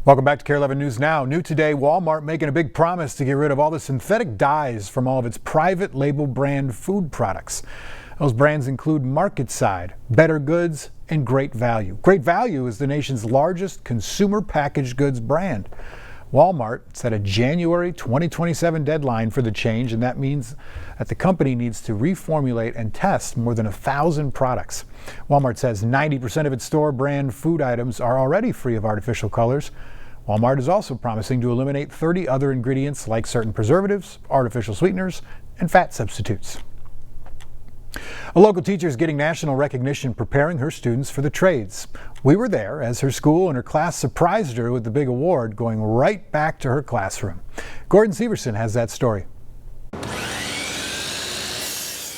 Welcome back to KARE 11 News Now. New today, Walmart making a big promise to get rid of all the synthetic dyes from all of its private label brand food products. Those brands include Market Side, Better Goods, and Great Value. Great Value is the nation's largest consumer packaged goods brand. Walmart set a January 2027 deadline for the change, and that means that the company needs to reformulate and test more than 1,000 products. Walmart says 90% of its store brand food items are already free of artificial colors. Walmart is also promising to eliminate 30 other ingredients like certain preservatives, artificial sweeteners, and fat substitutes. A local teacher is getting national recognition preparing her students for the trades. We were there as her school and her class surprised her with the big award, going right back to her classroom. Gordon Severson has that story.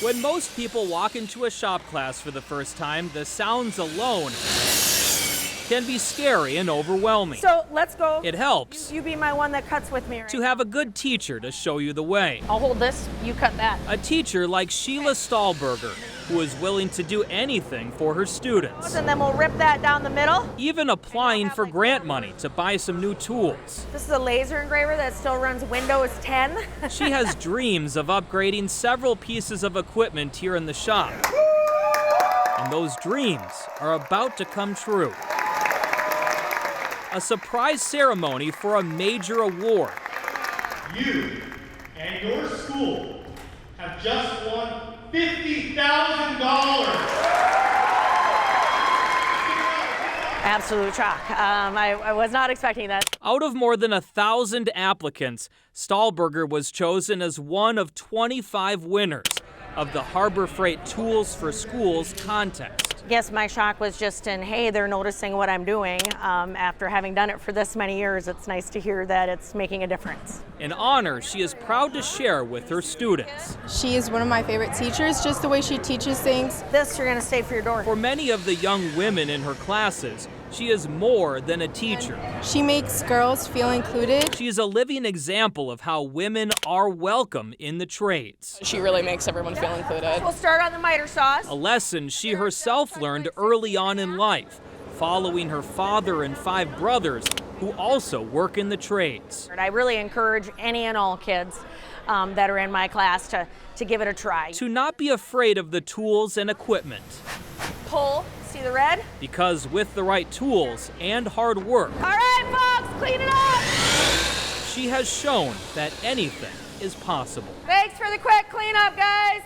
When most people walk into a shop class for the first time, the sounds alone can be scary and overwhelming. So let's go. It helps You be my one that cuts with me, right? to have a good teacher to show you the way. I'll hold this, you cut that. A teacher like Sheila Stahlberger, who is willing to do anything for her students. And then we'll rip that down the middle. Even applying for grant money to buy some new tools. This is a laser engraver that still runs Windows 10. She has dreams of upgrading several pieces of equipment here in the shop. And those dreams are about to come true. A surprise ceremony for a major award. You and your school have just won $50,000. Absolute shock. I was not expecting that. Out of more than 1,000 applicants, Stahlberger was chosen as one of 25 winners of the Harbor Freight Tools for Schools contest. Yes, my shock was just in, hey, they're noticing what I'm doing. After having done it for this many years, it's nice to hear that it's making a difference. An honor she is proud to share with her students. She is one of my favorite teachers, just the way she teaches things. This you're gonna save for your door. For many of the young women in her classes, she is more than a teacher. She makes girls feel included. She is a living example of how women are welcome in the trades. She really makes everyone feel included. We'll start on the miter saws. A lesson she herself learned early on in life, following her father and 5 brothers who also work in the trades. I really encourage any and all kids that are in my class to give it a try. To not be afraid of the tools and equipment. Pull, see the red? Because with the right tools and hard work, All right, folks, clean it up. she has shown that anything is possible. Thanks for the quick cleanup, guys.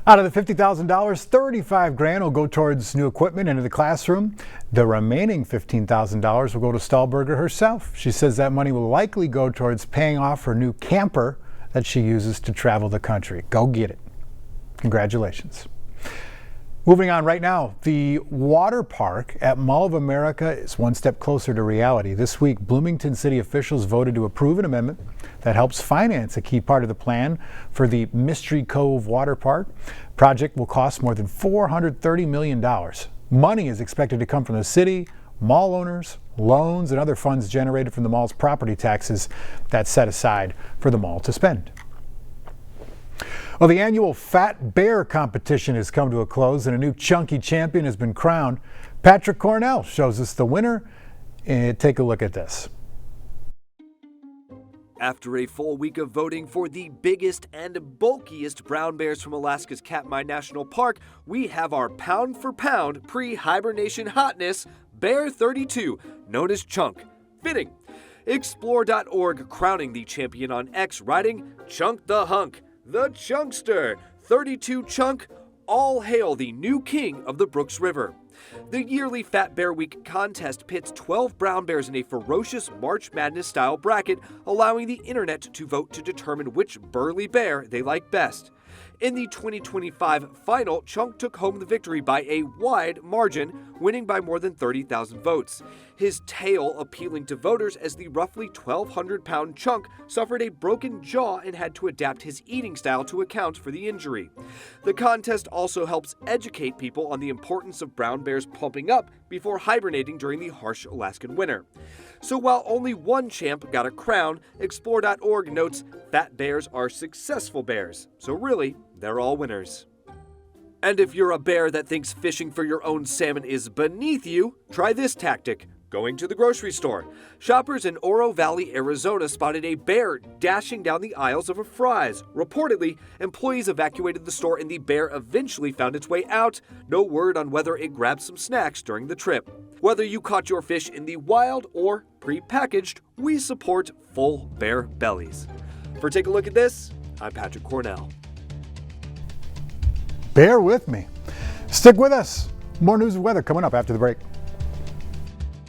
Out of the $50,000, $35 grand will go towards new equipment into the classroom. The remaining $15,000 will go to Stahlberger herself. She says that money will likely go towards paying off her new camper that she uses to travel the country. Go get it. Congratulations. Moving on right now, the water park at Mall of America is one step closer to reality. This week, Bloomington City officials voted to approve an amendment that helps finance a key part of the plan for the Mystery Cove Water Park. Project will cost more than $430 million. Money is expected to come from the city, mall owners, loans, and other funds generated from the mall's property taxes that's set aside for the mall to spend. Well, the annual Fat Bear competition has come to a close and a new chunky champion has been crowned. Patrick Cornell shows us the winner. And take a look at this. After a full week of voting for the biggest and bulkiest brown bears from Alaska's Katmai National Park, we have our pound-for-pound pre-hibernation hotness, Bear 32, known as Chunk. Fitting. Explore.org crowning the champion on X, writing, Chunk the Hunk. The Chunkster, 32 Chunk, all hail the new king of the Brooks River. The yearly Fat Bear Week contest pits 12 brown bears in a ferocious March Madness-style bracket, allowing the internet to vote to determine which burly bear they like best. In the 2025 final, Chunk took home the victory by a wide margin, winning by more than 30,000 votes. His tail appealing to voters as the roughly 1,200-pound Chunk suffered a broken jaw and had to adapt his eating style to account for the injury. The contest also helps educate people on the importance of brown bears pumping up before hibernating during the harsh Alaskan winter. So while only one champ got a crown, Explore.org notes fat bears are successful bears, so really, they're all winners. And if you're a bear that thinks fishing for your own salmon is beneath you, try this tactic. going to the grocery store. Shoppers in Oro Valley, Arizona spotted a bear dashing down the aisles of a Fry's. Reportedly, employees evacuated the store and the bear eventually found its way out. No word on whether it grabbed some snacks during the trip. Whether you caught your fish in the wild or pre-packaged, we support full bear bellies. For Take a Look at This, I'm Patrick Cornell. Bear with me. Stick with us. More news and weather coming up after the break.